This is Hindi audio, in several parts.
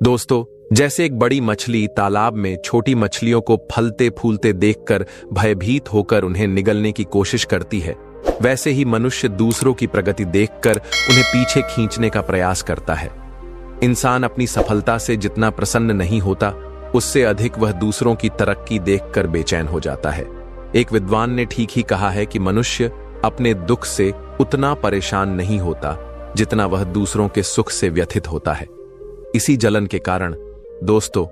दोस्तों, जैसे एक बड़ी मछली तालाब में छोटी मछलियों को फलते फूलते देखकर भयभीत होकर उन्हें निगलने की कोशिश करती है, वैसे ही मनुष्य दूसरों की प्रगति देखकर उन्हें पीछे खींचने का प्रयास करता है। इंसान अपनी सफलता से जितना प्रसन्न नहीं होता, उससे अधिक वह दूसरों की तरक्की देखकर बेचैन हो जाता है। एक विद्वान ने ठीक ही कहा है कि मनुष्य अपने दुख से उतना परेशान नहीं होता जितना वह दूसरों के सुख से व्यथित होता है। इसी जलन के कारण दोस्तों,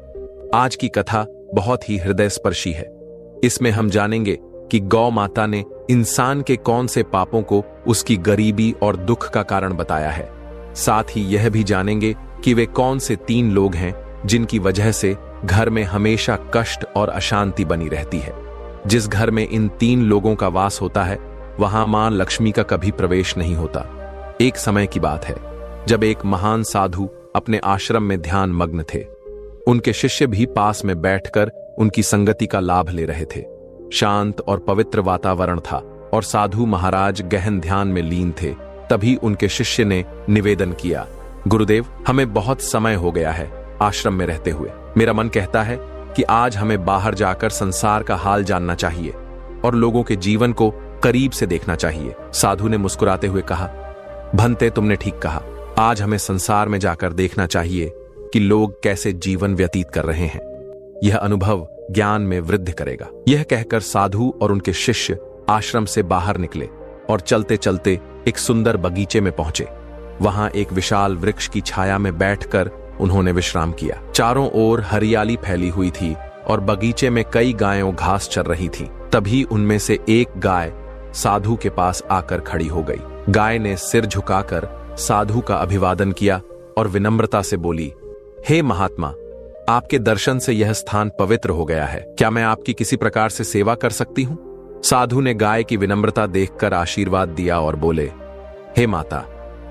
आज की कथा बहुत ही हृदयस्पर्शी है। इसमें हम जानेंगे कि गौ माता ने इंसान के कौन से पापों को उसकी गरीबी और दुख का कारण बताया है। साथ ही यह भी जानेंगे कि वे कौन से 3 लोग हैं जिनकी वजह से घर में हमेशा कष्ट और अशांति बनी रहती है। जिस घर में इन 3 लोगों का वास होता है, वहां मां लक्ष्मी का कभी प्रवेश नहीं होता। एक समय की बात है जब एक महान साधु अपने आश्रम में ध्यान मग्न थे। उनके शिष्य भी पास में बैठकर उनकी संगति का लाभ ले रहे थे। शांत और पवित्र वातावरण था और साधु महाराज गहन ध्यान में लीन थे। तभी उनके शिष्य ने निवेदन किया, गुरुदेव, हमें बहुत समय हो गया है आश्रम में रहते हुए। मेरा मन कहता है कि आज हमें बाहर जाकर संसार का हाल जानना चाहिए और लोगों के जीवन को करीब से देखना चाहिए। साधु ने मुस्कुराते हुए कहा, भंते, तुमने ठीक कहा। आज हमें संसार में जाकर देखना चाहिए कि लोग कैसे जीवन व्यतीत कर रहे हैं। यह अनुभव ज्ञान में वृद्धि करेगा। यह कहकर साधु और उनके शिष्य आश्रम से बाहर निकले और चलते चलते एक सुंदर बगीचे में पहुंचे। वहां एक विशाल वृक्ष की छाया में बैठकर उन्होंने विश्राम किया। चारों ओर हरियाली फैली हुई थी और बगीचे में कई गायों घास चर रही थीं। तभी उनमें से एक गाय साधु के पास आकर खड़ी हो गई। गाय ने सिर झुकाकर साधु का अभिवादन किया और विनम्रता से बोली, हे महात्मा, आपके दर्शन से यह स्थान पवित्र हो गया है। क्या मैं आपकी किसी प्रकार से सेवा कर सकती हूं? साधु ने गाय की विनम्रता देखकर आशीर्वाद दिया और बोले, हे माता,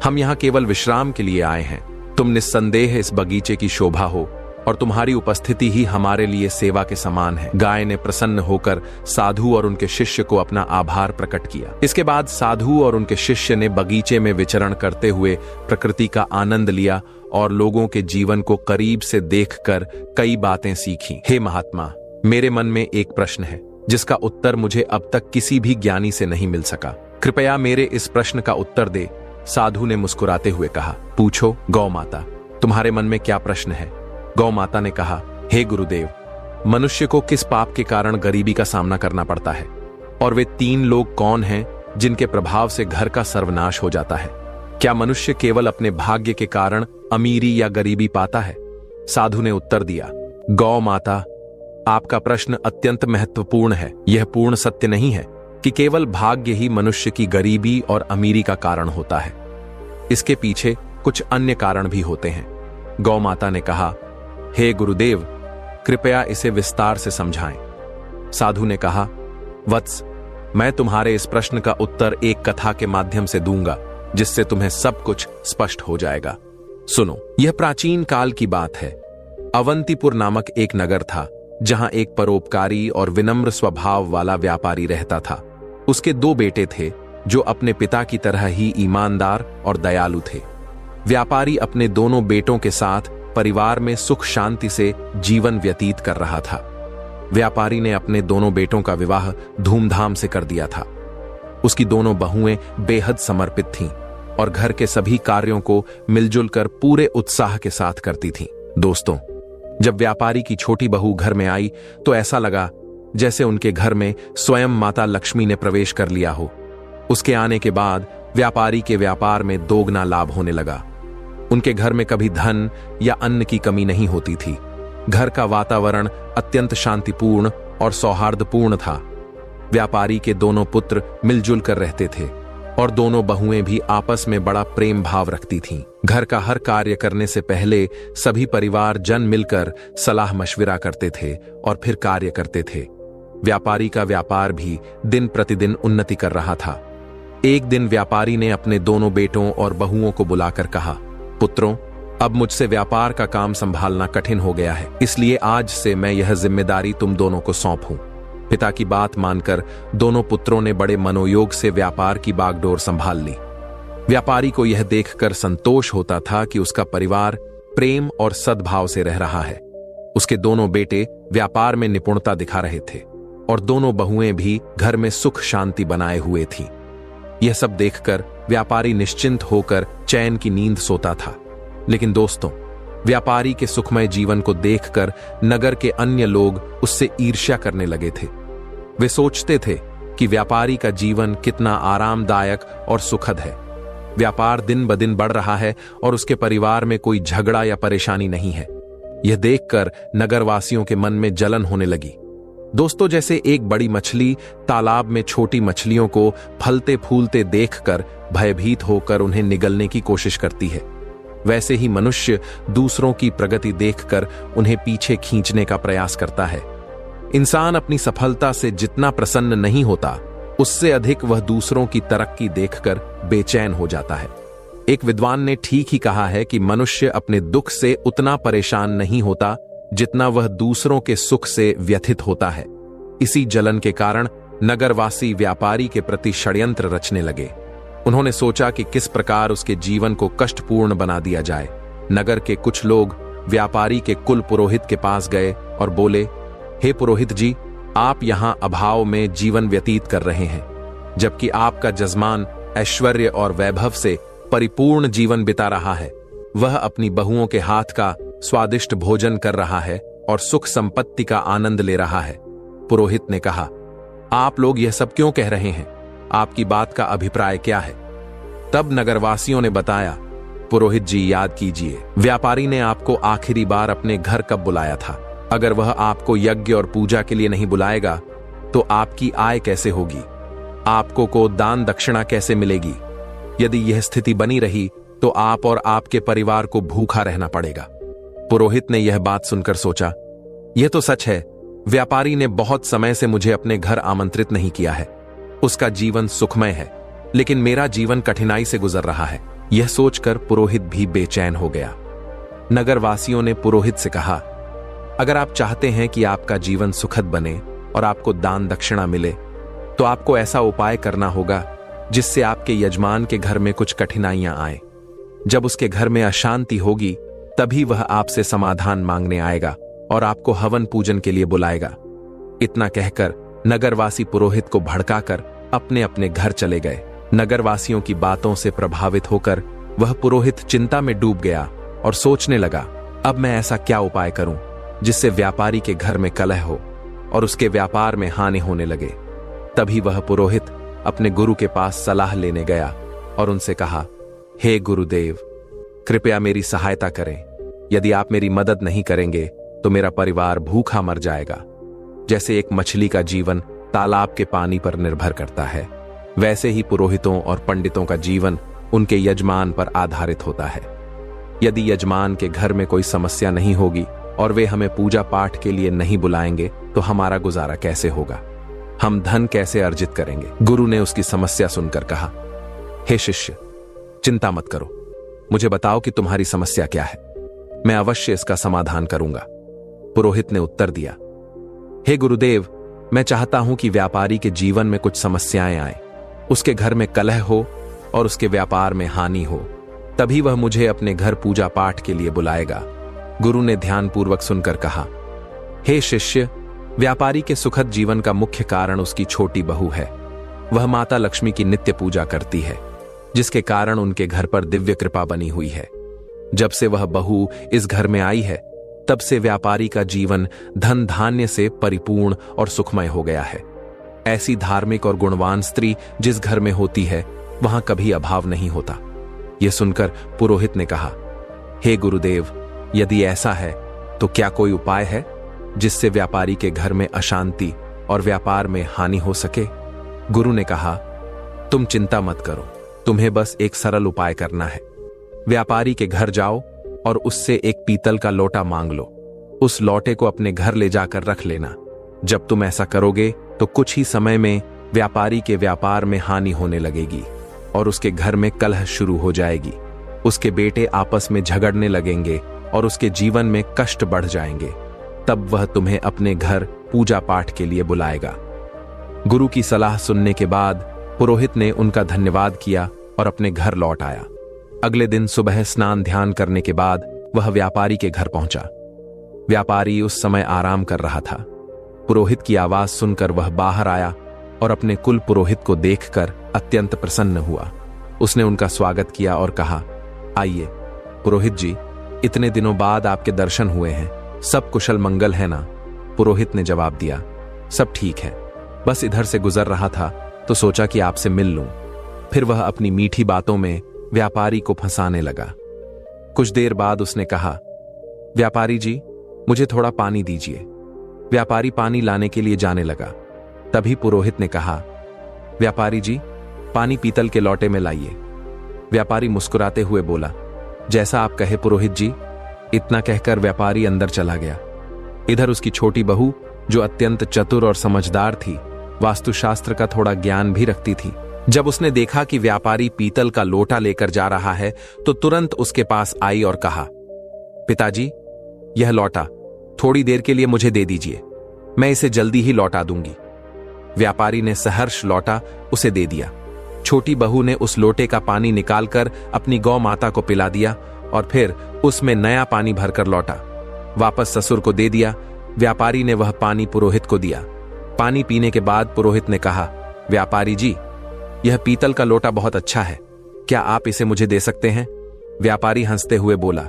हम यहां केवल विश्राम के लिए आए हैं। तुम निस्संदेह इस बगीचे की शोभा हो और तुम्हारी उपस्थिति ही हमारे लिए सेवा के समान है। गाय ने प्रसन्न होकर साधु और उनके शिष्य को अपना आभार प्रकट किया। इसके बाद साधु और उनके शिष्य ने बगीचे में विचरण करते हुए प्रकृति का आनंद लिया और लोगों के जीवन को करीब से देखकर कई बातें सीखी। हे महात्मा, मेरे मन में एक प्रश्न है जिसका उत्तर मुझे अब तक किसी भी ज्ञानी से नहीं मिल सका। कृपया मेरे इस प्रश्न का उत्तर दे। साधु ने मुस्कुराते हुए कहा, पूछो गौ माता, तुम्हारे मन में क्या प्रश्न है? गौ माता ने कहा, हे गुरुदेव, मनुष्य को किस पाप के कारण गरीबी का सामना करना पड़ता है और वे 3 लोग कौन हैं जिनके प्रभाव से घर का सर्वनाश हो जाता है? क्या मनुष्य केवल अपने भाग्य के कारण अमीरी या गरीबी पाता है? साधु ने उत्तर दिया, गौ माता, आपका प्रश्न अत्यंत महत्वपूर्ण है। यह पूर्ण सत्य नहीं है कि केवल भाग्य ही मनुष्य की गरीबी और अमीरी का कारण होता है। इसके पीछे कुछ अन्य कारण भी होते हैं। गौ माता ने कहा, हे गुरुदेव, कृपया इसे विस्तार से समझाएं। साधु ने कहा, वत्स, मैं तुम्हारे इस प्रश्न का उत्तर एक कथा के माध्यम से दूंगा जिससे तुम्हें सब कुछ स्पष्ट हो जाएगा। सुनो, यह प्राचीन काल की बात है। अवंतीपुर नामक एक नगर था जहां एक परोपकारी और विनम्र स्वभाव वाला व्यापारी रहता था। उसके 2 बेटे थे जो अपने पिता की तरह ही ईमानदार और दयालु थे। व्यापारी अपने दोनों बेटों के साथ परिवार में सुख शांति से जीवन व्यतीत कर रहा था। व्यापारी ने अपने दोनों बेटों का विवाह धूमधाम से कर दिया था। उसकी दोनों बहुएं बेहद समर्पित थीं और घर के सभी कार्यों को मिलजुल कर पूरे उत्साह के साथ करती थीं। दोस्तों, जब व्यापारी की छोटी बहू घर में आई तो ऐसा लगा जैसे उनके घर में स्वयं माता लक्ष्मी ने प्रवेश कर लिया हो। उसके आने के बाद व्यापारी के व्यापार में दोगुना लाभ होने लगा। उनके घर में कभी धन या अन्न की कमी नहीं होती थी। घर का वातावरण अत्यंत शांतिपूर्ण और सौहार्दपूर्ण था। व्यापारी के दोनों पुत्र मिलजुल कर रहते थे और दोनों बहुएं भी आपस में बड़ा प्रेम भाव रखती थीं। घर का हर कार्य करने से पहले सभी परिवार जन मिलकर सलाह मशविरा करते थे और फिर कार्य करते थे। व्यापारी का व्यापार भी दिन प्रतिदिन उन्नति कर रहा था। एक दिन व्यापारी ने अपने दोनों बेटों और बहुओं को बुलाकर कहा, पुत्रों, अब मुझसे व्यापार का काम संभालना कठिन हो गया है, इसलिए आज से मैं यह जिम्मेदारी तुम दोनों को सौंपूं। पिता की बात मानकर दोनों पुत्रों ने बड़े मनोयोग से व्यापार की बागडोर संभाल ली। व्यापारी को यह देखकर संतोष होता था कि उसका परिवार प्रेम और सद्भाव से रह रहा है। उसके दोनों बेटे व्यापार में निपुणता दिखा रहे थे और दोनों बहुएं भी घर में सुख शांति बनाए हुए थीं। यह सब देखकर व्यापारी निश्चिंत होकर चैन की नींद सोता था। लेकिन दोस्तों, व्यापारी के सुखमय जीवन को देखकर नगर के अन्य लोग उससे ईर्ष्या करने लगे थे। वे सोचते थे कि व्यापारी का जीवन कितना आरामदायक और सुखद है। व्यापार दिन ब दिन बढ़ रहा है और उसके परिवार में कोई झगड़ा या परेशानी नहीं है। यह देखकर नगरवासियों के मन में जलन होने लगी। दोस्तों, जैसे एक बड़ी मछली तालाब में छोटी मछलियों को फलते फूलते देखकर भयभीत होकर उन्हें निगलने की कोशिश करती है, वैसे ही मनुष्य दूसरों की प्रगति देखकर उन्हें पीछे खींचने का प्रयास करता है। इंसान अपनी सफलता से जितना प्रसन्न नहीं होता, उससे अधिक वह दूसरों की तरक्की देखकर बेचैन हो जाता है। एक विद्वान ने ठीक ही कहा है कि मनुष्य अपने दुख से उतना परेशान नहीं होता जितना वह दूसरों के सुख से व्यथित होता है। इसी जलन के कारण नगरवासी व्यापारी के प्रति षड्यंत्र रचने लगे। उन्होंने सोचा कि किस प्रकार उसके जीवन को कष्टपूर्ण बना दिया जाए। नगर के कुछ लोग व्यापारी के कुल पुरोहित के पास गए और बोले, हे पुरोहित जी, आप यहां अभाव में जीवन व्यतीत कर रहे हैं, जबकि आपका जजमान ऐश्वर्य और वैभव से परिपूर्ण जीवन बिता रहा है। वह अपनी बहुओं के हाथ का स्वादिष्ट भोजन कर रहा है और सुख संपत्ति का आनंद ले रहा है। पुरोहित ने कहा, आप लोग यह सब क्यों कह रहे हैं? आपकी बात का अभिप्राय क्या है? तब नगरवासियों ने बताया, पुरोहित जी, याद कीजिए, व्यापारी ने आपको आखिरी बार अपने घर कब बुलाया था? अगर वह आपको यज्ञ और पूजा के लिए नहीं बुलाएगा तो आपकी आय कैसे होगी? आपको को दान दक्षिणा कैसे मिलेगी? यदि यह स्थिति बनी रही तो आप और आपके परिवार को भूखा रहना पड़ेगा। पुरोहित ने यह बात सुनकर सोचा, यह तो सच है, व्यापारी ने बहुत समय से मुझे अपने घर आमंत्रित नहीं किया है। उसका जीवन सुखमय है, लेकिन मेरा जीवन कठिनाई से गुजर रहा है। यह सोचकर पुरोहित भी बेचैन हो गया। नगरवासियों ने पुरोहित से कहा, अगर आप चाहते हैं कि आपका जीवन सुखद बने और आपको दान दक्षिणा मिले, तो आपको ऐसा उपाय करना होगा जिससे आपके यजमान के घर में कुछ कठिनाइयां आए। जब उसके घर में अशांति होगी, तभी वह आपसे समाधान मांगने आएगा और आपको हवन पूजन के लिए बुलाएगा। इतना कहकर नगरवासी पुरोहित को भड़काकर अपने अपने घर चले गए। नगरवासियों की बातों से प्रभावित होकर वह पुरोहित चिंता में डूब गया और सोचने लगा, अब मैं ऐसा क्या उपाय करूं जिससे व्यापारी के घर में कलह हो और उसके व्यापार में हानि होने लगे। तभी वह पुरोहित अपने गुरु के पास सलाह लेने गया और उनसे कहा, हे गुरुदेव, कृपया मेरी सहायता करें। यदि आप मेरी मदद नहीं करेंगे तो मेरा परिवार भूखा मर जाएगा। जैसे एक मछली का जीवन तालाब के पानी पर निर्भर करता है, वैसे ही पुरोहितों और पंडितों का जीवन उनके यजमान पर आधारित होता है। यदि यजमान के घर में कोई समस्या नहीं होगी और वे हमें पूजा पाठ के लिए नहीं बुलाएंगे तो हमारा गुजारा कैसे होगा? हम धन कैसे अर्जित करेंगे? गुरु ने उसकी समस्या सुनकर कहा, हे शिष्य, चिंता मत करो, मुझे बताओ कि तुम्हारी समस्या क्या है, मैं अवश्य इसका समाधान करूंगा। पुरोहित ने उत्तर दिया, हे गुरुदेव, मैं चाहता हूं कि व्यापारी के जीवन में कुछ समस्याएं आए, उसके घर में कलह हो और उसके व्यापार में हानि हो, तभी वह मुझे अपने घर पूजा पाठ के लिए बुलाएगा। गुरु ने ध्यानपूर्वक सुनकर कहा, हे शिष्य, व्यापारी के सुखद जीवन का मुख्य कारण उसकी छोटी बहू है। वह माता लक्ष्मी की नित्य पूजा करती है, जिसके कारण उनके घर पर दिव्य कृपा बनी हुई है। जब से वह बहू इस घर में आई है, तब से व्यापारी का जीवन धन धान्य से परिपूर्ण और सुखमय हो गया है। ऐसी धार्मिक और गुणवान स्त्री जिस घर में होती है, वहां कभी अभाव नहीं होता। यह सुनकर पुरोहित ने कहा, हे गुरुदेव, यदि ऐसा है तो क्या कोई उपाय है जिससे व्यापारी के घर में अशांति और व्यापार में हानि हो सके? गुरु ने कहा, तुम चिंता मत करो, तुम्हें बस एक सरल उपाय करना है। व्यापारी के घर जाओ और उससे एक पीतल का लोटा मांग लो। उस लोटे को अपने घर ले जाकर रख लेना। जब तुम ऐसा करोगे तो कुछ ही समय में व्यापारी के व्यापार में हानि होने लगेगी और उसके घर में कलह शुरू हो जाएगी। उसके बेटे आपस में झगड़ने लगेंगे और उसके जीवन में कष्ट बढ़ जाएंगे। तब वह तुम्हें अपने घर पूजा पाठ के लिए बुलाएगा। गुरु की सलाह सुनने के बाद पुरोहित ने उनका धन्यवाद किया और अपने घर लौट आया। अगले दिन सुबह स्नान ध्यान करने के बाद वह व्यापारी के घर पहुंचा। व्यापारी उस समय आराम कर रहा था। पुरोहित की आवाज सुनकर वह बाहर आया और अपने कुल पुरोहित को देखकर अत्यंत प्रसन्न हुआ। उसने उनका स्वागत किया और कहा, आइए पुरोहित जी, इतने दिनों बाद आपके दर्शन हुए हैं, सब कुशल मंगल है ना? पुरोहित ने जवाब दिया, सब ठीक है, बस इधर से गुजर रहा था तो सोचा कि आपसे मिल लूं। फिर वह अपनी मीठी बातों में व्यापारी को फंसाने लगा। कुछ देर बाद उसने कहा, व्यापारी जी, मुझे थोड़ा पानी दीजिए। व्यापारी पानी लाने के लिए जाने लगा। तभी पुरोहित ने कहा, व्यापारी जी, पानी पीतल के लोटे में लाइए। व्यापारी मुस्कुराते हुए बोला, जैसा आप कहे पुरोहित जी। इतना कहकर व्यापारी अंदर चला गया। इधर उसकी छोटी बहू, जो अत्यंत चतुर और समझदार थी, वास्तुशास्त्र का थोड़ा ज्ञान भी रखती थी, जब उसने देखा कि व्यापारी पीतल का लोटा लेकर जा रहा है तो तुरंत उसके पास आई और कहा, पिताजी, यह लोटा थोड़ी देर के लिए मुझे दे दीजिए, मैं इसे जल्दी ही लौटा दूंगी। व्यापारी ने सहर्ष लोटा उसे दे दिया। छोटी बहू ने उस लोटे का पानी निकालकर अपनी गौ माता को पिला दिया और फिर उसमें नया पानी भरकर लौटा, वापस ससुर को दे दिया। व्यापारी ने वह पानी पुरोहित को दिया। पानी पीने के बाद पुरोहित ने कहा, व्यापारी जी, यह पीतल का लोटा बहुत अच्छा है, क्या आप इसे मुझे दे सकते हैं? व्यापारी हंसते हुए बोला,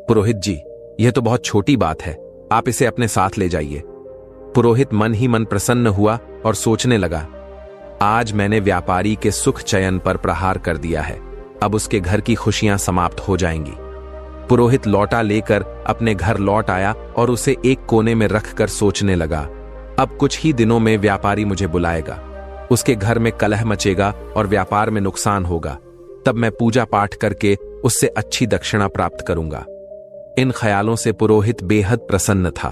पुरोहित जी, यह तो बहुत छोटी बात है, आप इसे अपने साथ ले जाइए। पुरोहित मन ही मन प्रसन्न हुआ और सोचने लगा, आज मैंने व्यापारी के सुख चयन पर प्रहार कर दिया है, अब उसके घर की खुशियां समाप्त हो जाएंगी। पुरोहित लौटा लेकर अपने घर लौट आया और उसे एक कोने में रखकर सोचने लगा, अब कुछ ही दिनों में व्यापारी मुझे बुलाएगा, उसके घर में कलह मचेगा और व्यापार में नुकसान होगा, तब मैं पूजा पाठ करके उससे अच्छी दक्षिणा प्राप्त करूंगा। इन ख्यालों से पुरोहित बेहद प्रसन्न था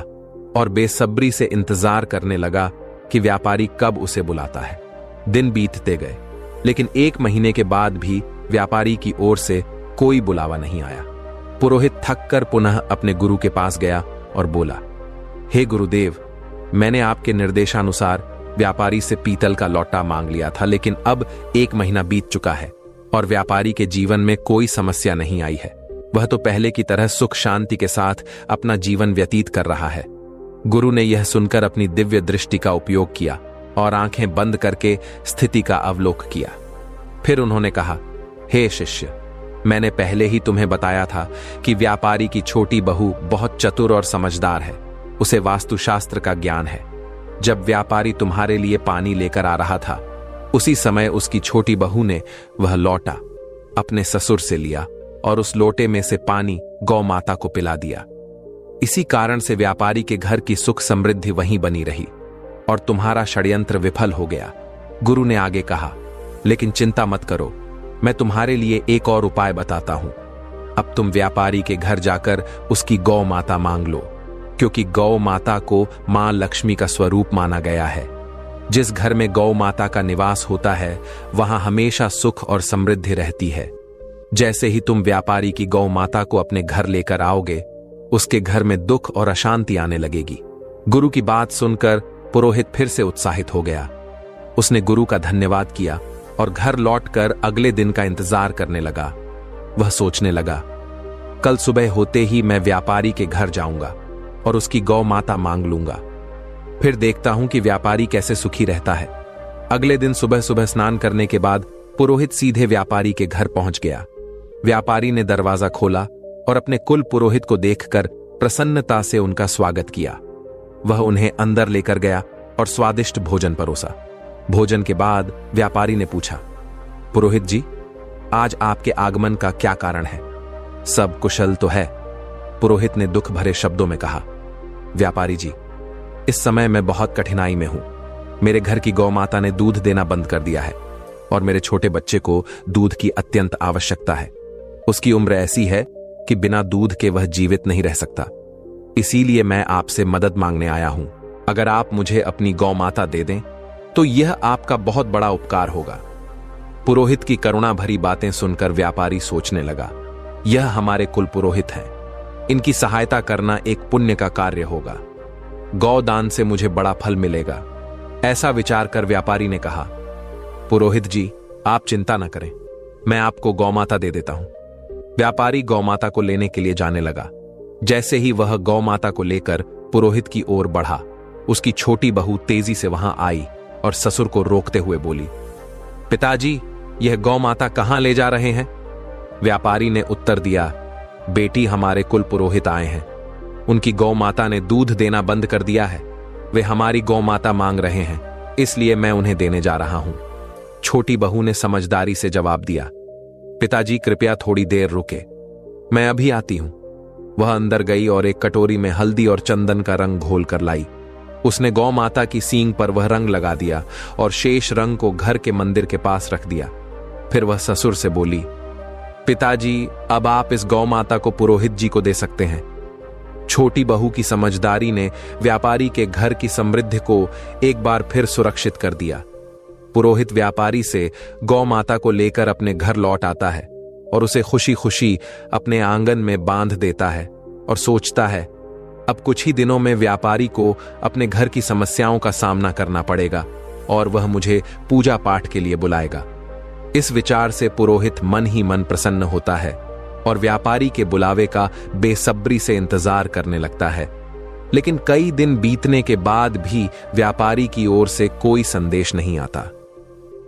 और बेसब्री से इंतजार करने लगा कि व्यापारी कब उसे बुलाता है। दिन बीतते गए, लेकिन 1 महीने के बाद भी व्यापारी की ओर से कोई बुलावा नहीं आया। पुरोहित थक कर पुनः अपने गुरु के पास गया और बोला, हे गुरुदेव, मैंने आपके निर्देशानुसार व्यापारी से पीतल का लौटा मांग लिया था, लेकिन अब 1 महीना बीत चुका है और व्यापारी के जीवन में कोई समस्या नहीं आई है। वह तो पहले की तरह सुख शांति के साथ अपना जीवन व्यतीत कर रहा है। गुरु ने यह सुनकर अपनी दिव्य दृष्टि का उपयोग किया और आंखें बंद करके स्थिति का अवलोक किया। फिर उन्होंने कहा, हे शिष्य, मैंने पहले ही तुम्हें बताया था कि व्यापारी की छोटी बहू बहुत चतुर और समझदार है, उसे वास्तुशास्त्र का ज्ञान है। जब व्यापारी तुम्हारे लिए पानी लेकर आ रहा था, उसी समय उसकी छोटी बहू ने वह लौटा अपने ससुर से लिया और उस लोटे में से पानी गौ माता को पिला दिया। इसी कारण से व्यापारी के घर की सुख समृद्धि वहीं बनी रही और तुम्हारा षड्यंत्र विफल हो गया। गुरु ने आगे कहा, लेकिन चिंता मत करो, मैं तुम्हारे लिए एक और उपाय बताता हूं। अब तुम व्यापारी के घर जाकर उसकी गौ माता मांग लो, क्योंकि गौ माता को मां लक्ष्मी का स्वरूप माना गया है। जिस घर में गौ माता का निवास होता है, वहां हमेशा सुख और समृद्धि रहती है। जैसे ही तुम व्यापारी की गौ माता को अपने घर लेकर आओगे, उसके घर में दुख और अशांति आने लगेगी। गुरु की बात सुनकर पुरोहित फिर से उत्साहित हो गया। उसने गुरु का धन्यवाद किया और घर लौटकर अगले दिन का इंतजार करने लगा। वह सोचने लगा, कल सुबह होते ही मैं व्यापारी के घर जाऊंगा और उसकी गौ माता मांग लूंगा, फिर देखता हूं कि व्यापारी कैसे सुखी रहता है। अगले दिन सुबह सुबह स्नान करने के बाद पुरोहित सीधे व्यापारी के घर पहुंच गया। व्यापारी ने दरवाजा खोला और अपने कुल पुरोहित को देखकर प्रसन्नता से उनका स्वागत किया। वह उन्हें अंदर लेकर गया और स्वादिष्ट भोजन परोसा। भोजन के बाद व्यापारी ने पूछा, पुरोहित जी, आज आपके आगमन का क्या कारण है? सब कुशल तो है? पुरोहित ने दुख भरे शब्दों में कहा, व्यापारी जी, इस समय मैं बहुत कठिनाई में हूं। मेरे घर की गौ माता ने दूध देना बंद कर दिया है और मेरे छोटे बच्चे को दूध की अत्यंत आवश्यकता है। उसकी उम्र ऐसी है कि बिना दूध के वह जीवित नहीं रह सकता। इसीलिए मैं आपसे मदद मांगने आया हूं। अगर आप मुझे अपनी गौ माता दे दें तो यह आपका बहुत बड़ा उपकार होगा। पुरोहित की करुणा भरी बातें सुनकर व्यापारी सोचने लगा, यह हमारे कुल पुरोहित हैं, इनकी सहायता करना एक पुण्य का कार्य होगा। गौदान से मुझे बड़ा फल मिलेगा। ऐसा विचार कर व्यापारी ने कहा, पुरोहित जी, आप चिंता न करें, मैं आपको गौमाता दे देता हूं। व्यापारी गौमाता को लेने के लिए जाने लगा। जैसे ही वह गौ माता को लेकर पुरोहित की ओर बढ़ा, उसकी छोटी बहू तेजी से वहां आई और ससुर को रोकते हुए बोली, पिताजी, यह गौ माता कहां ले जा रहे हैं? व्यापारी ने उत्तर दिया, बेटी, हमारे कुल पुरोहित आए हैं। उनकी गौ माता ने दूध देना बंद कर दिया है। वे हमारी गौ माता मांग रहे हैं, इसलिए मैं उन्हें देने जा रहा हूं। छोटी बहू ने समझदारी से जवाब दिया, पिताजी, कृपया थोड़ी देर रुके, मैं अभी आती हूं। वह अंदर गई और एक कटोरी में हल्दी और चंदन का रंग घोल कर लाई। उसने गौ माता की सींग पर वह रंग लगा दिया और शेष रंग को घर के मंदिर के पास रख दिया। फिर वह ससुर से बोली, पिताजी, अब आप इस गौ माता को पुरोहित जी को दे सकते हैं। छोटी बहू की समझदारी ने व्यापारी के घर की समृद्धि को एक बार फिर सुरक्षित कर दिया। पुरोहित व्यापारी से गौ माता को लेकर अपने घर लौट आता है और उसे खुशी खुशी अपने आंगन में बांध देता है और सोचता है, अब कुछ ही दिनों में व्यापारी को अपने घर की समस्याओं का सामना करना पड़ेगा और वह मुझे पूजा पाठ के लिए बुलाएगा। इस विचार से पुरोहित मन ही मन प्रसन्न होता है और व्यापारी के बुलावे का बेसब्री से इंतजार करने लगता है। लेकिन कई दिन बीतने के बाद भी व्यापारी की ओर से कोई संदेश नहीं आता।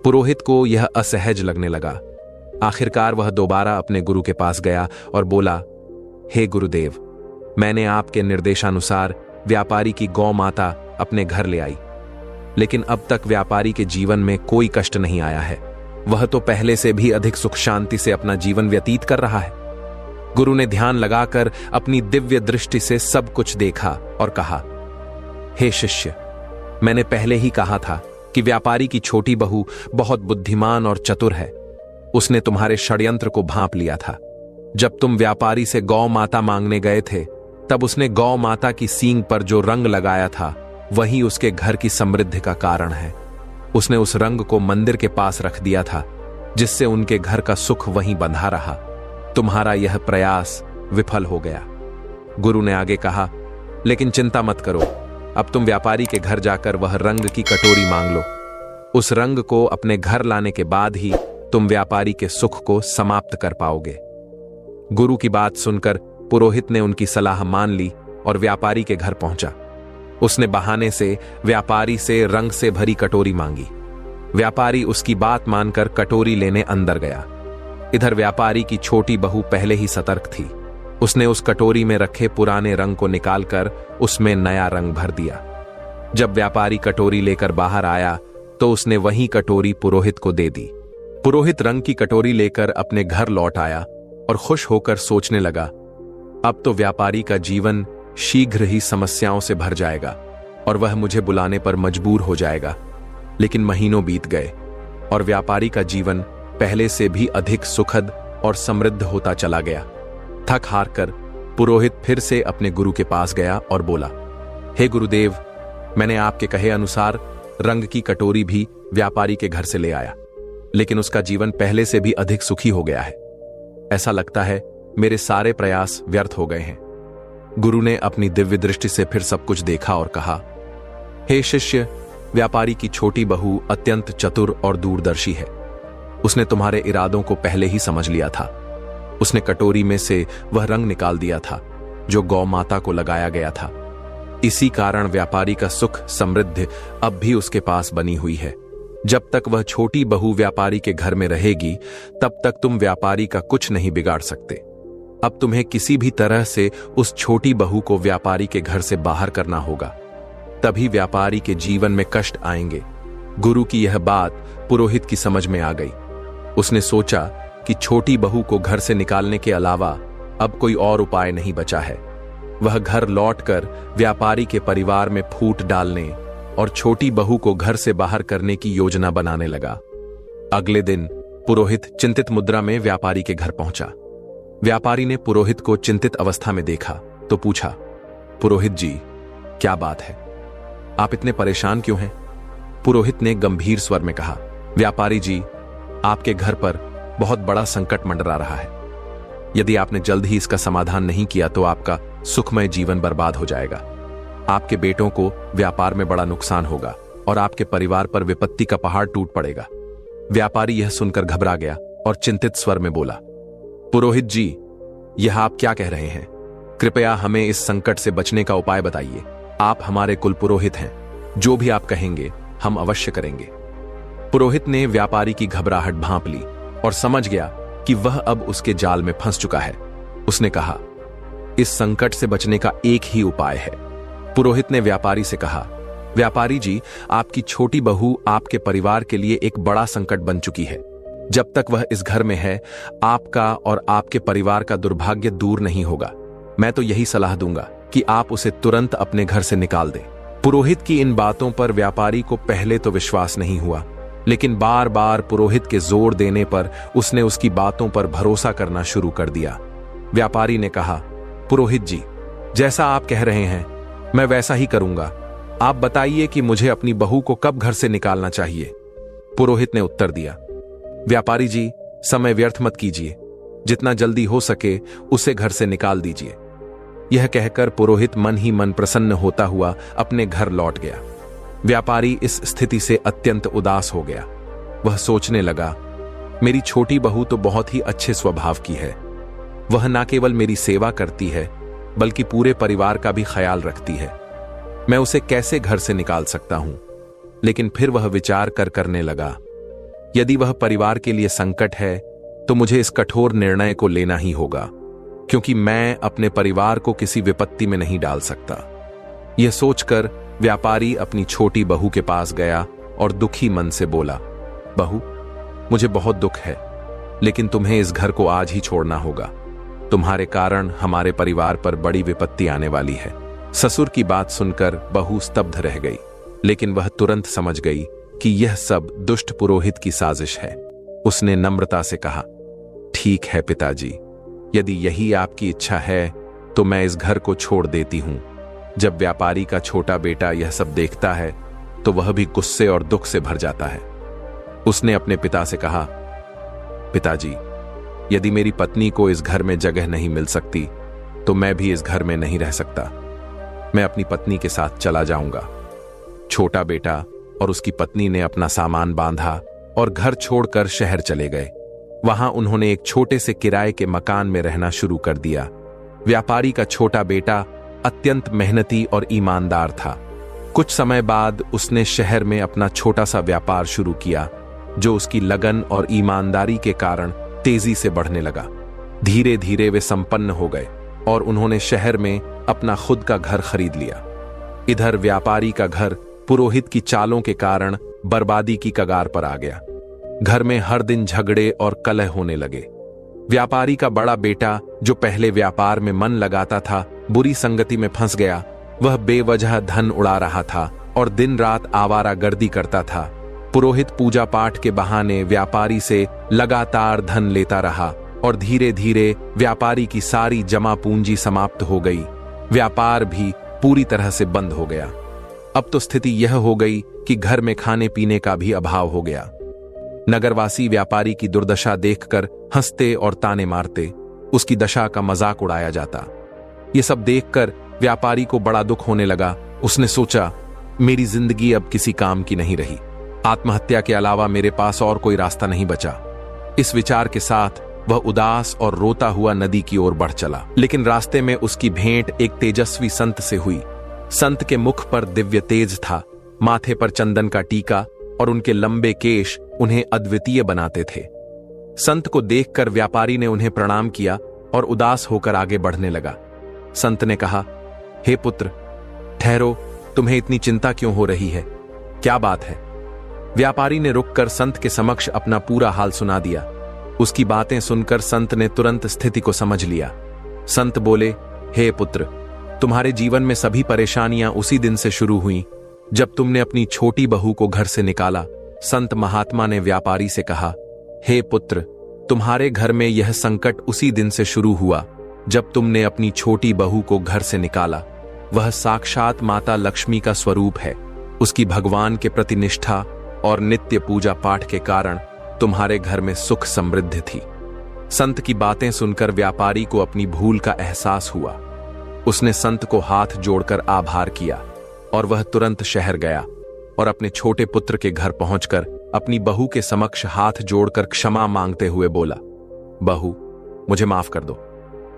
पुरोहित को यह असहज लगने लगा। आखिरकार वह दोबारा अपने गुरु के पास गया और बोला, हे गुरुदेव, मैंने आपके निर्देशानुसार व्यापारी की गौ माता अपने घर ले आई, लेकिन अब तक व्यापारी के जीवन में कोई कष्ट नहीं आया है। वह तो पहले से भी अधिक सुख शांति से अपना जीवन व्यतीत कर रहा है। गुरु ने ध्यान लगाकर अपनी दिव्य दृष्टि से सब कुछ देखा और कहा, हे शिष्य, मैंने पहले ही कहा था कि व्यापारी की छोटी बहू बहुत बुद्धिमान और चतुर है। उसने तुम्हारे षड्यंत्र को भांप लिया था। जब तुम व्यापारी से गौ माता मांगने गए थे, तब उसने गौ माता की सींग पर जो रंग लगाया था, वही उसके घर की समृद्धि का कारण है। उसने उस रंग को मंदिर के पास रख दिया था, जिससे उनके घर का सुख वहीं बंधा रहा। तुम्हारा यह प्रयास विफल हो गया। गुरु ने आगे कहा, लेकिन चिंता मत करो, अब तुम व्यापारी के घर जाकर वह रंग की कटोरी मांग लो। उस रंग को अपने घर लाने के बाद ही तुम व्यापारी के सुख को समाप्त कर पाओगे। गुरु की बात सुनकर पुरोहित ने उनकी सलाह मान ली और व्यापारी के घर पहुंचा। उसने बहाने से व्यापारी से रंग से भरी कटोरी मांगी। व्यापारी उसकी बात मानकर कटोरी लेने अंदर गया। इधर व्यापारी की छोटी बहू पहले ही सतर्क थी। उसने उस कटोरी में रखे पुराने रंग को निकालकर उसमें नया रंग भर दिया। जब व्यापारी कटोरी लेकर बाहर आया तो उसने वही कटोरी पुरोहित को दे दी। पुरोहित रंग की कटोरी लेकर अपने घर लौट आया और खुश होकर सोचने लगा, अब तो व्यापारी का जीवन शीघ्र ही समस्याओं से भर जाएगा और वह मुझे बुलाने पर मजबूर हो जाएगा। लेकिन महीनों बीत गए और व्यापारी का जीवन पहले से भी अधिक सुखद और समृद्ध होता चला गया। थक हार कर पुरोहित फिर से अपने गुरु के पास गया और बोला, हे गुरुदेव, मैंने आपके कहे अनुसार रंग की कटोरी भी व्यापारी के घर से ले आया, लेकिन उसका जीवन पहले से भी अधिक सुखी हो गया है। ऐसा लगता है मेरे सारे प्रयास व्यर्थ हो गए हैं। गुरु ने अपनी दिव्य दृष्टि से फिर सब कुछ देखा और कहा, हे शिष्य, व्यापारी की छोटी बहू अत्यंत चतुर और दूरदर्शी है। उसने तुम्हारे इरादों को पहले ही समझ लिया था। उसने कटोरी में से वह रंग निकाल दिया था जो गौ माता को लगाया गया था। इसी कारण व्यापारी का सुख समृद्धि अब भी उसके पास बनी हुई है। जब तक वह छोटी बहू व्यापारी के घर में रहेगी, तब तक तुम व्यापारी का कुछ नहीं बिगाड़ सकते। अब तुम्हें किसी भी तरह से उस छोटी बहू को व्यापारी के घर से बाहर करना होगा, तभी व्यापारी के जीवन में कष्ट आएंगे। गुरु की यह बात पुरोहित की समझ में आ गई। उसने सोचा कि छोटी बहू को घर से निकालने के अलावा अब कोई और उपाय नहीं बचा है। वह घर लौटकर व्यापारी के परिवार में फूट डालने और छोटी बहू को घर से बाहर करने की योजना बनाने लगा। अगले दिन पुरोहित चिंतित मुद्रा में व्यापारी के घर पहुंचा। व्यापारी ने पुरोहित को चिंतित अवस्था में देखा तो पूछा, पुरोहित जी, क्या बात है? आप इतने परेशान क्यों हैं? पुरोहित ने गंभीर स्वर में कहा, व्यापारी जी, आपके घर पर बहुत बड़ा संकट मंडरा रहा है। यदि आपने जल्द ही इसका समाधान नहीं किया तो आपका सुखमय जीवन बर्बाद हो जाएगा। आपके बेटों को व्यापार में बड़ा नुकसान होगा और आपके परिवार पर विपत्ति का पहाड़ टूट पड़ेगा। व्यापारी यह सुनकर घबरा गया और चिंतित स्वर में बोला, पुरोहित जी, यह आप क्या कह रहे हैं? कृपया हमें इस संकट से बचने का उपाय बताइए। आप हमारे कुल पुरोहित हैं, जो भी आप कहेंगे हम अवश्य करेंगे। पुरोहित ने व्यापारी की घबराहट भांप ली और समझ गया कि वह अब उसके जाल में फंस चुका है। उसने कहा, इस संकट से बचने का एक ही उपाय है। पुरोहित ने व्यापारी से कहा, व्यापारी जी, आपकी छोटी बहू आपके परिवार के लिए एक बड़ा संकट बन चुकी है। जब तक वह इस घर में है, आपका और आपके परिवार का दुर्भाग्य दूर नहीं होगा। मैं तो यही सलाह दूंगा कि आप उसे तुरंत अपने घर से निकाल दें। पुरोहित की इन बातों पर व्यापारी को पहले तो विश्वास नहीं हुआ, लेकिन बार बार पुरोहित के जोर देने पर उसने उसकी बातों पर भरोसा करना शुरू कर दिया। व्यापारी ने कहा, पुरोहित जी, जैसा आप कह रहे हैं मैं वैसा ही करूंगा। आप बताइए कि मुझे अपनी बहू को कब घर से निकालना चाहिए। पुरोहित ने उत्तर दिया, व्यापारी जी, समय व्यर्थ मत कीजिए, जितना जल्दी हो सके उसे घर से निकाल दीजिए। यह कहकर पुरोहित मन ही मन प्रसन्न होता हुआ अपने घर लौट गया। व्यापारी इस स्थिति से अत्यंत उदास हो गया। वह सोचने लगा, मेरी छोटी बहू तो बहुत ही अच्छे स्वभाव की है। वह न केवल मेरी सेवा करती है बल्कि पूरे परिवार का भी ख्याल रखती है। मैं उसे कैसे घर से निकाल सकता हूं? लेकिन फिर वह विचार करने लगा, यदि वह परिवार के लिए संकट है तो मुझे इस कठोर निर्णय को लेना ही होगा, क्योंकि मैं अपने परिवार को किसी विपत्ति में नहीं डाल सकता। यह सोचकर व्यापारी अपनी छोटी बहू के पास गया और दुखी मन से बोला, बहू, मुझे बहुत दुख है, लेकिन तुम्हें इस घर को आज ही छोड़ना होगा। तुम्हारे कारण हमारे परिवार पर बड़ी विपत्ति आने वाली है। ससुर की बात सुनकर बहू स्तब्ध रह गई, लेकिन वह तुरंत समझ गई कि यह सब दुष्ट पुरोहित की साजिश है। उसने नम्रता से कहा, ठीक है पिताजी, यदि यही आपकी इच्छा है तो मैं इस घर को छोड़ देती हूं। जब व्यापारी का छोटा बेटा यह सब देखता है तो वह भी गुस्से और दुख से भर जाता है। उसने अपने पिता से कहा, पिताजी, यदि मेरी पत्नी को इस घर में जगह नहीं मिल सकती तो मैं भी इस घर में नहीं रह सकता। मैं अपनी पत्नी के साथ चला जाऊंगा। छोटा बेटा और उसकी पत्नी ने अपना सामान बांधा और घर छोड़कर शहर चले गए। वहां उन्होंने एक छोटे से किराए के मकान में रहना शुरू कर दिया। व्यापारी का छोटा बेटा अत्यंत मेहनती और ईमानदार था। कुछ समय बाद उसने शहर में अपना छोटा सा व्यापार शुरू किया, जो उसकी लगन और ईमानदारी के कारण तेजी से बढ़ने लगा। धीरे धीरे वे संपन्न हो गए और उन्होंने शहर में अपना खुद का घर खरीद लिया। इधर व्यापारी का घर पुरोहित की चालों के कारण बर्बादी की कगार पर आ गया। घर में हर दिन झगड़े और कलह होने लगे। व्यापारी का बड़ा बेटा, जो पहले व्यापार में मन लगाता था, बुरी संगति में फंस गया। वह बेवजह धन उड़ा रहा था और दिन रात आवारागर्दी करता था। पुरोहित पूजा पाठ के बहाने व्यापारी से लगातार धन लेता रहा और धीरे धीरे व्यापारी की सारी जमा पूंजी समाप्त हो गई। व्यापार भी पूरी तरह से बंद हो गया। अब तो स्थिति यह हो गई कि घर में खाने पीने का भी अभाव हो गया। नगरवासी व्यापारी की दुर्दशा देखकर हंसते और ताने मारते, उसकी दशा का मजाक उड़ाया जाता। ये सब देखकर व्यापारी को बड़ा दुख होने लगा। उसने सोचा, मेरी जिंदगी अब किसी काम की नहीं रही। आत्महत्या के अलावा मेरे पास और कोई रास्ता नहीं बचा। इस विचार के साथ वह उदास और रोता हुआ नदी की ओर बढ़ चला। लेकिन रास्ते में उसकी भेंट एक तेजस्वी संत से हुई। संत के मुख पर दिव्य तेज था, माथे पर चंदन का टीका और उनके लंबे केश उन्हें अद्वितीय बनाते थे। संत को देखकर व्यापारी ने उन्हें प्रणाम किया और उदास होकर आगे बढ़ने लगा। संत ने कहा, हे पुत्र, ठहरो, तुम्हें इतनी चिंता क्यों हो रही है? क्या बात है? व्यापारी ने रुककर संत के समक्ष अपना पूरा हाल सुना दिया। उसकी बातें सुनकर संत ने तुरंत स्थिति को समझ लिया। संत बोले, हे पुत्र, तुम्हारे जीवन में सभी परेशानियां उसी दिन से शुरू हुई जब तुमने अपनी छोटी बहू को घर से निकाला। संत महात्मा ने व्यापारी से कहा, हे पुत्र, तुम्हारे घर में यह संकट उसी दिन से शुरू हुआ जब तुमने अपनी छोटी बहू को घर से निकाला। वह साक्षात माता लक्ष्मी का स्वरूप है। उसकी भगवान के प्रति निष्ठा और नित्य पूजा पाठ के कारण तुम्हारे घर में सुख समृद्धि थी। संत की बातें सुनकर व्यापारी को अपनी भूल का एहसास हुआ। उसने संत को हाथ जोड़कर आभार किया और वह तुरंत शहर गया और अपने छोटे पुत्र के घर पहुंचकर अपनी बहू के समक्ष हाथ जोड़कर क्षमा मांगते हुए बोला, बहू, मुझे माफ कर दो।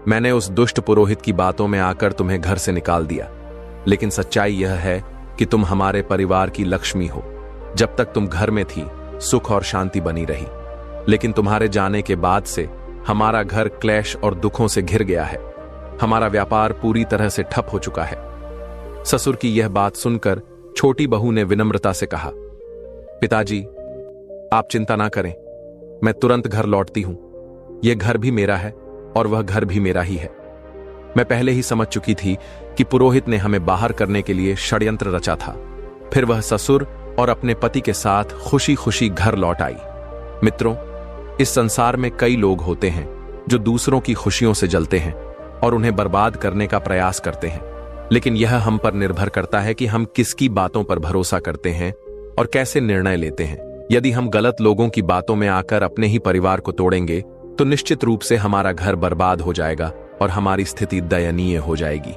मैंने उस दुष्ट पुरोहित की बातों में आकर तुम्हें घर से निकाल दिया, लेकिन सच्चाई यह है कि तुम हमारे परिवार की लक्ष्मी हो। जब तक तुम घर में थी, सुख और शांति बनी रही, लेकिन तुम्हारे जाने के बाद से हमारा घर क्लेश और दुखों से घिर गया है। हमारा व्यापार पूरी तरह से ठप हो चुका है। ससुर की यह बात सुनकर छोटी बहू ने विनम्रता से कहा, पिताजी, आप चिंता ना करें, मैं तुरंत घर लौटती हूं। यह घर भी मेरा है और वह घर भी मेरा ही है। मैं पहले ही समझ चुकी थी कि पुरोहित ने हमें बाहर करने के लिए षड्यंत्र रचा था। फिर वह ससुर और अपने पति के साथ खुशी खुशी घर लौट आई। मित्रों, इस संसार में कई लोग होते हैं जो दूसरों की खुशियों से जलते हैं और उन्हें बर्बाद करने का प्रयास करते हैं, लेकिन यह हम पर निर्भर करता है कि हम किसकी बातों पर भरोसा करते हैं और कैसे निर्णय लेते हैं। यदि हम गलत लोगों की बातों में आकर अपने ही परिवार को तोड़ेंगे तो निश्चित रूप से हमारा घर बर्बाद हो जाएगा और हमारी स्थिति दयनीय हो जाएगी।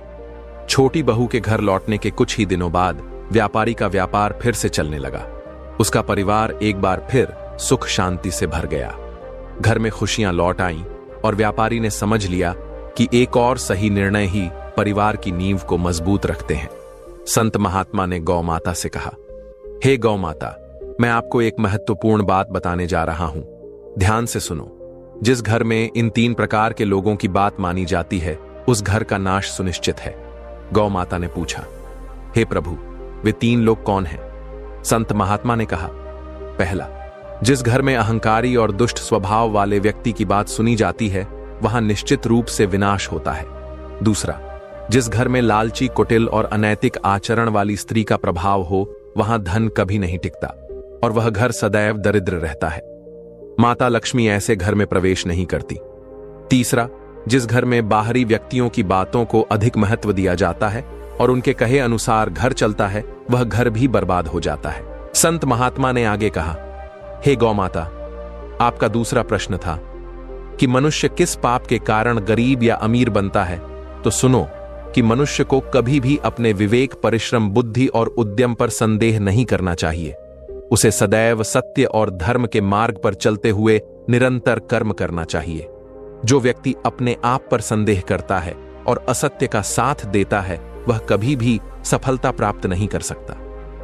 छोटी बहू के घर लौटने के कुछ ही दिनों बाद व्यापारी का व्यापार फिर से चलने लगा। उसका परिवार एक बार फिर सुख शांति से भर गया। घर में खुशियां लौट आईं और व्यापारी ने समझ लिया कि एक और सही निर्णय ही परिवार की नींव को मजबूत रखते हैं। संत महात्मा ने गौ माता से कहा, हे गौ माता, मैं आपको एक महत्वपूर्ण बात बताने जा रहा हूं, ध्यान से सुनो। जिस घर में इन 3 प्रकार के लोगों की बात मानी जाती है, उस घर का नाश सुनिश्चित है। गौ माता ने पूछा, हे प्रभु, वे 3 लोग कौन हैं? संत महात्मा ने कहा, पहला, जिस घर में अहंकारी और दुष्ट स्वभाव वाले व्यक्ति की बात सुनी जाती है, वहां निश्चित रूप से विनाश होता है। दूसरा, जिस घर में लालची, कुटिल और अनैतिक आचरण वाली स्त्री का प्रभाव हो, वहां धन कभी नहीं टिकता और वह घर सदैव दरिद्र रहता है। माता लक्ष्मी ऐसे घर में प्रवेश नहीं करती। तीसरा, जिस घर में बाहरी व्यक्तियों की बातों को अधिक महत्व दिया जाता है और उनके कहे अनुसार घर चलता है, वह घर भी बर्बाद हो जाता है। संत महात्मा ने आगे कहा, हे गौ माता, आपका दूसरा प्रश्न था कि मनुष्य किस पाप के कारण गरीब या अमीर बनता है। तो सुनो कि मनुष्य को कभी भी अपने विवेक, परिश्रम, बुद्धि और उद्यम पर संदेह नहीं करना चाहिए। उसे सदैव सत्य और धर्म के मार्ग पर चलते हुए निरंतर कर्म करना चाहिए। जो व्यक्ति अपने आप पर संदेह करता है और असत्य का साथ देता है, वह कभी भी सफलता प्राप्त नहीं कर सकता।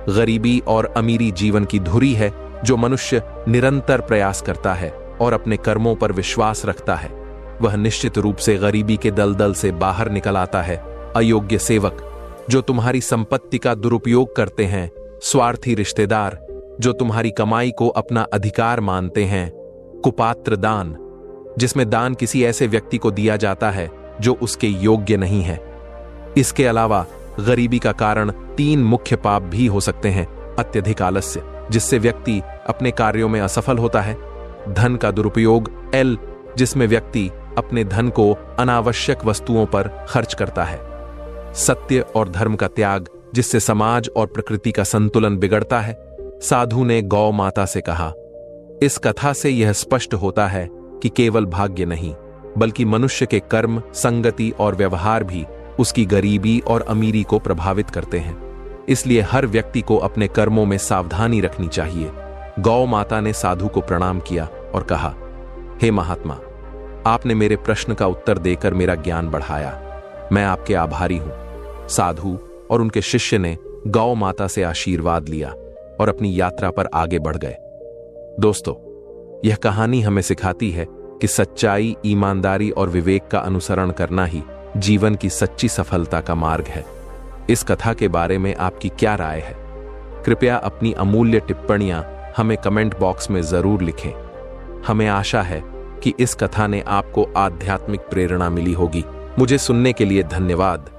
गरीबी और अमीरी जीवन की धुरी है। जो मनुष्य निरंतर प्रयास करता है और अपने कर्मों पर विश्वास रखता है, वह निश्चित रूप से गरीबी के दलदल से बाहर निकल आता है। अयोग्य सेवक जो तुम्हारी संपत्ति का दुरुपयोग करते हैं, स्वार्थी रिश्तेदार जो तुम्हारी कमाई को अपना अधिकार मानते हैं, कुपात्र दान जिसमें दान किसी ऐसे व्यक्ति को दिया जाता है जो उसके योग्य नहीं है। इसके अलावा गरीबी का कारण 3 मुख्य पाप भी हो सकते हैं। अत्यधिक आलस्य जिससे व्यक्ति अपने कार्यों में असफल होता है, धन का दुरुपयोग एल जिसमें व्यक्ति अपने धन को अनावश्यक वस्तुओं पर खर्च करता है, सत्य और धर्म का त्याग जिससे समाज और प्रकृति का संतुलन बिगड़ता है। साधु ने गौ माता से कहा, इस कथा से यह स्पष्ट होता है कि केवल भाग्य नहीं बल्कि मनुष्य के कर्म, संगति और व्यवहार भी उसकी गरीबी और अमीरी को प्रभावित करते हैं। इसलिए हर व्यक्ति को अपने कर्मों में सावधानी रखनी चाहिए। गौ माता ने साधु को प्रणाम किया और कहा, हे महात्मा, आपने मेरे प्रश्न का उत्तर देकर मेरा ज्ञान बढ़ाया। मैं आपके आभारी हूं। साधु और उनके शिष्य ने गौ माता से आशीर्वाद लिया और अपनी यात्रा पर आगे बढ़ गए। दोस्तों, यह कहानी हमें सिखाती है कि सच्चाई, ईमानदारी और विवेक का अनुसरण करना ही जीवन की सच्ची सफलता का मार्ग है। इस कथा के बारे में आपकी क्या राय है? कृपया अपनी अमूल्य टिप्पणियां हमें कमेंट बॉक्स में जरूर लिखें। हमें आशा है कि इस कथा ने आपको आध्यात्मिक प्रेरणा मिली होगी। मुझे सुनने के लिए धन्यवाद।